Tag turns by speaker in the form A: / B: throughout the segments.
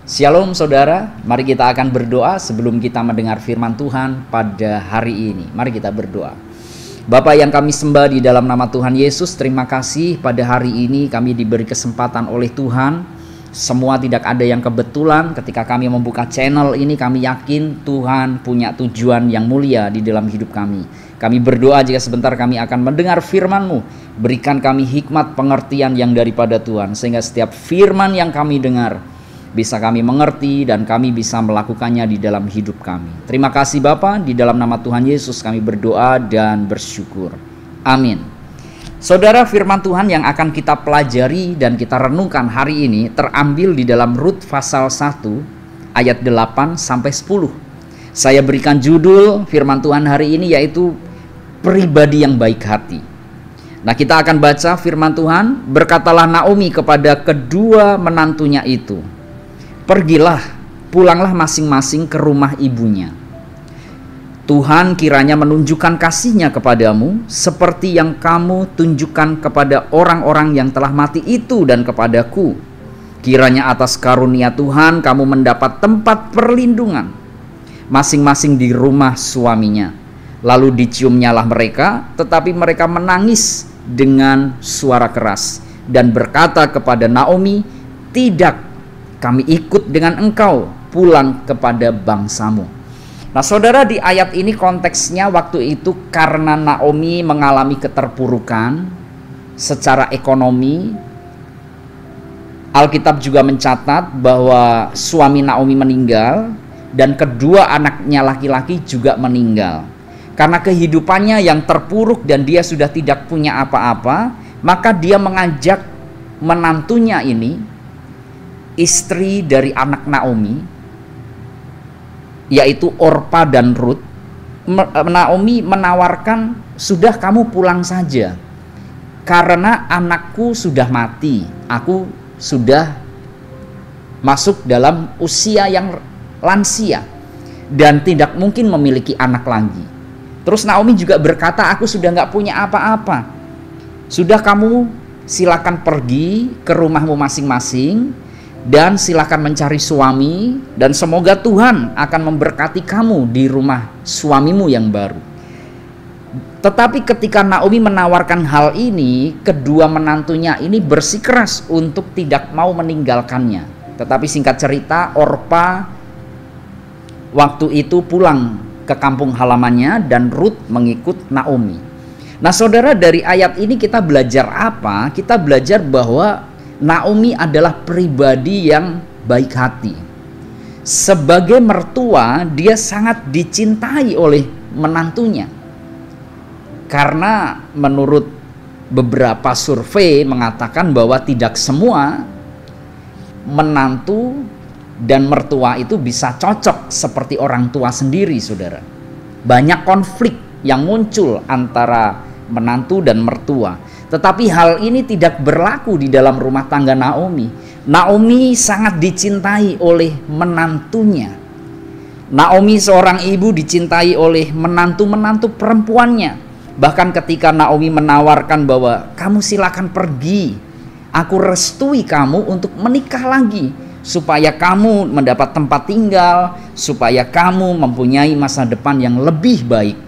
A: Shalom saudara, mari kita akan berdoa sebelum kita mendengar firman Tuhan pada hari ini. Mari kita berdoa. Bapa yang kami sembah di dalam nama Tuhan Yesus, terima kasih pada hari ini kami diberi kesempatan oleh Tuhan. Semua tidak ada yang kebetulan. Ketika kami membuka channel ini, kami yakin Tuhan punya tujuan yang mulia di dalam hidup kami. Kami berdoa jika sebentar kami akan mendengar firman-Mu. Berikan kami hikmat pengertian yang daripada Tuhan, sehingga setiap firman yang kami dengar bisa kami mengerti dan kami bisa melakukannya di dalam hidup kami. Terima kasih Bapa, di dalam nama Tuhan Yesus kami berdoa dan bersyukur. Amin. Saudara, firman Tuhan yang akan kita pelajari dan kita renungkan hari ini terambil di dalam Rut pasal 1 ayat 8 sampai 10. Saya berikan judul firman Tuhan hari ini yaitu pribadi yang baik hati. Nah, kita akan baca firman Tuhan. Berkatalah Naomi kepada kedua menantunya itu, "Pergilah, pulanglah masing-masing ke rumah ibunya. Tuhan kiranya menunjukkan kasih-Nya kepadamu seperti yang kamu tunjukkan kepada orang-orang yang telah mati itu dan kepadaku. Kiranya atas karunia Tuhan kamu mendapat tempat perlindungan masing-masing di rumah suaminya." Lalu diciumnyalah mereka, tetapi mereka menangis dengan suara keras dan berkata kepada Naomi, "Tidak, kami ikut dengan engkau pulang kepada bangsamu." Nah saudara, di ayat ini konteksnya waktu itu karena Naomi mengalami keterpurukan secara ekonomi. Alkitab juga mencatat bahwa suami Naomi meninggal dan kedua anaknya laki-laki juga meninggal. Karena kehidupannya yang terpuruk dan dia sudah tidak punya apa-apa, maka dia mengajak menantunya ini, istri dari anak Naomi, yaitu Orpa dan Rut. Naomi menawarkan, "Sudah, kamu pulang saja, karena anakku sudah mati. Aku sudah masuk dalam usia yang lansia dan tidak mungkin memiliki anak lagi." Terus Naomi juga berkata, "Aku sudah nggak punya apa-apa. Sudah, kamu silakan pergi ke rumahmu masing-masing dan silakan mencari suami, dan semoga Tuhan akan memberkati kamu di rumah suamimu yang baru." Tetapi ketika Naomi menawarkan hal ini, kedua menantunya ini bersikeras untuk tidak mau meninggalkannya. Tetapi singkat cerita, Orpa waktu itu pulang ke kampung halamannya dan Rut mengikut Naomi. Nah saudara, dari ayat ini kita belajar apa? Kita belajar bahwa Naomi adalah pribadi yang baik hati. Sebagai mertua, dia sangat dicintai oleh menantunya. Karena menurut beberapa survei mengatakan bahwa tidak semua menantu dan mertua itu bisa cocok seperti orang tua sendiri, saudara. Banyak konflik yang muncul antara menantu dan mertua. Tetapi hal ini tidak berlaku di dalam rumah tangga Naomi. Naomi sangat dicintai oleh menantunya. Naomi seorang ibu dicintai oleh menantu-menantu perempuannya. Bahkan ketika Naomi menawarkan bahwa kamu silakan pergi, aku restui kamu untuk menikah lagi, supaya kamu mendapat tempat tinggal, supaya kamu mempunyai masa depan yang lebih baik.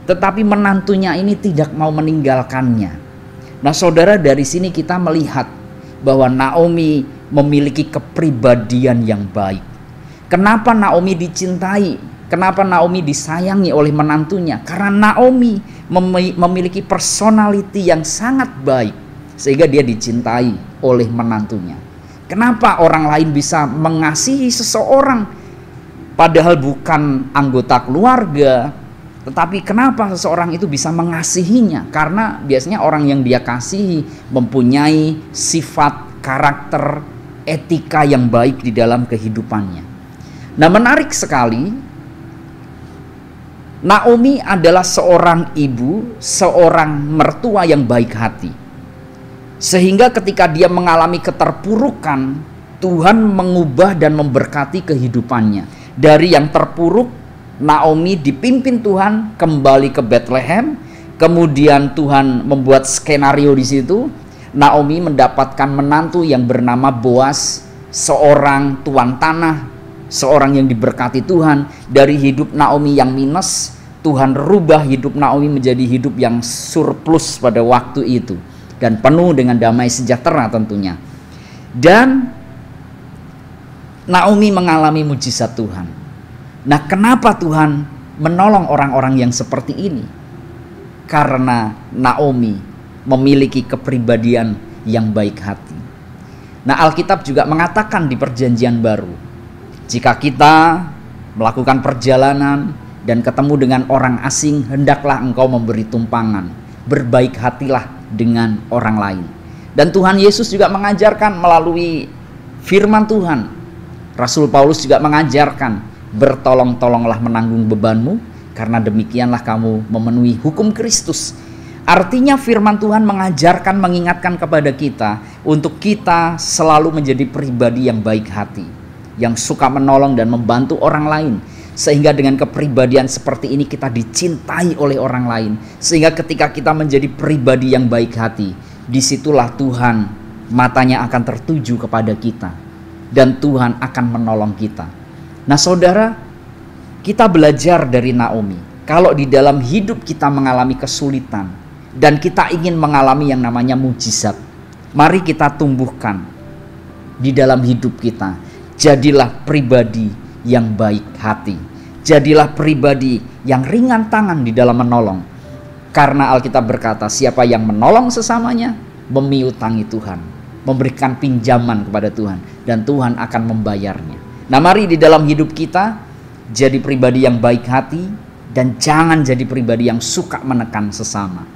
A: Tetapi menantunya ini tidak mau meninggalkannya. Nah saudara, dari sini kita melihat bahwa Naomi memiliki kepribadian yang baik. Kenapa Naomi dicintai? Kenapa Naomi disayangi oleh menantunya? Karena Naomi memiliki personality yang sangat baik, sehingga dia dicintai oleh menantunya. Kenapa orang lain bisa mengasihi seseorang padahal bukan anggota keluarga, tetapi kenapa seseorang itu bisa mengasihinya? Karena biasanya orang yang dia kasihi mempunyai sifat, karakter, etika yang baik di dalam kehidupannya. Nah, menarik sekali, Naomi adalah seorang ibu, seorang mertua yang baik hati. Sehingga ketika dia mengalami keterpurukan, Tuhan mengubah dan memberkati kehidupannya. Dari yang terpuruk, Naomi dipimpin Tuhan kembali ke Bethlehem. Kemudian Tuhan membuat skenario di situ. Naomi mendapatkan menantu yang bernama Boaz, seorang tuan tanah, seorang yang diberkati Tuhan. Dari hidup Naomi yang minus, Tuhan rubah hidup Naomi menjadi hidup yang surplus pada waktu itu, dan penuh dengan damai sejahtera tentunya. Dan Naomi mengalami mujizat Tuhan. Nah, kenapa Tuhan menolong orang-orang yang seperti ini? Karena Naomi memiliki kepribadian yang baik hati. Nah, Alkitab juga mengatakan di Perjanjian Baru, jika kita melakukan perjalanan dan ketemu dengan orang asing, hendaklah engkau memberi tumpangan, berbaik hatilah dengan orang lain. Dan Tuhan Yesus juga mengajarkan melalui firman Tuhan. Rasul Paulus juga mengajarkan, bertolong-tolonglah menanggung bebanmu, karena demikianlah kamu memenuhi hukum Kristus. Artinya firman Tuhan mengajarkan, mengingatkan kepada kita untuk kita selalu menjadi pribadi yang baik hati, yang suka menolong dan membantu orang lain. Sehingga dengan kepribadian seperti ini kita dicintai oleh orang lain. Sehingga ketika kita menjadi pribadi yang baik hati, disitulah Tuhan matanya akan tertuju kepada kita. Dan Tuhan akan menolong kita. Nah saudara, kita belajar dari Naomi. Kalau di dalam hidup kita mengalami kesulitan dan kita ingin mengalami yang namanya mujizat, mari kita tumbuhkan di dalam hidup kita. Jadilah pribadi yang baik hati. Jadilah pribadi yang ringan tangan di dalam menolong. Karena Alkitab berkata, siapa yang menolong sesamanya memiutangi Tuhan, memberikan pinjaman kepada Tuhan, dan Tuhan akan membayarnya. Nah, mari di dalam hidup kita jadi pribadi yang baik hati, dan jangan jadi pribadi yang suka menekan sesama.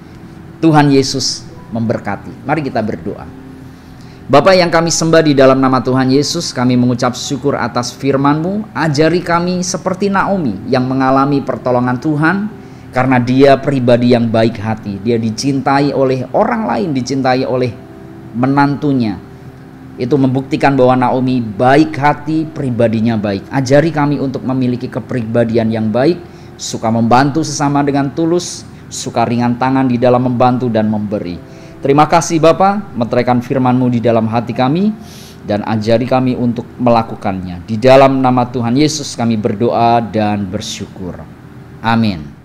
A: Tuhan Yesus memberkati. Mari kita berdoa. Bapa yang kami sembah, di dalam nama Tuhan Yesus kami mengucap syukur atas firman-Mu. Ajari kami seperti Naomi yang mengalami pertolongan Tuhan, karena dia pribadi yang baik hati. Dia dicintai oleh orang lain, dicintai oleh menantunya. Itu membuktikan bahwa Naomi baik hati, pribadinya baik. Ajari kami untuk memiliki kepribadian yang baik, suka membantu sesama dengan tulus, suka ringan tangan di dalam membantu dan memberi. Terima kasih Bapa, meteraikan firman-Mu di dalam hati kami, dan ajari kami untuk melakukannya. Di dalam nama Tuhan Yesus kami berdoa dan bersyukur. Amin.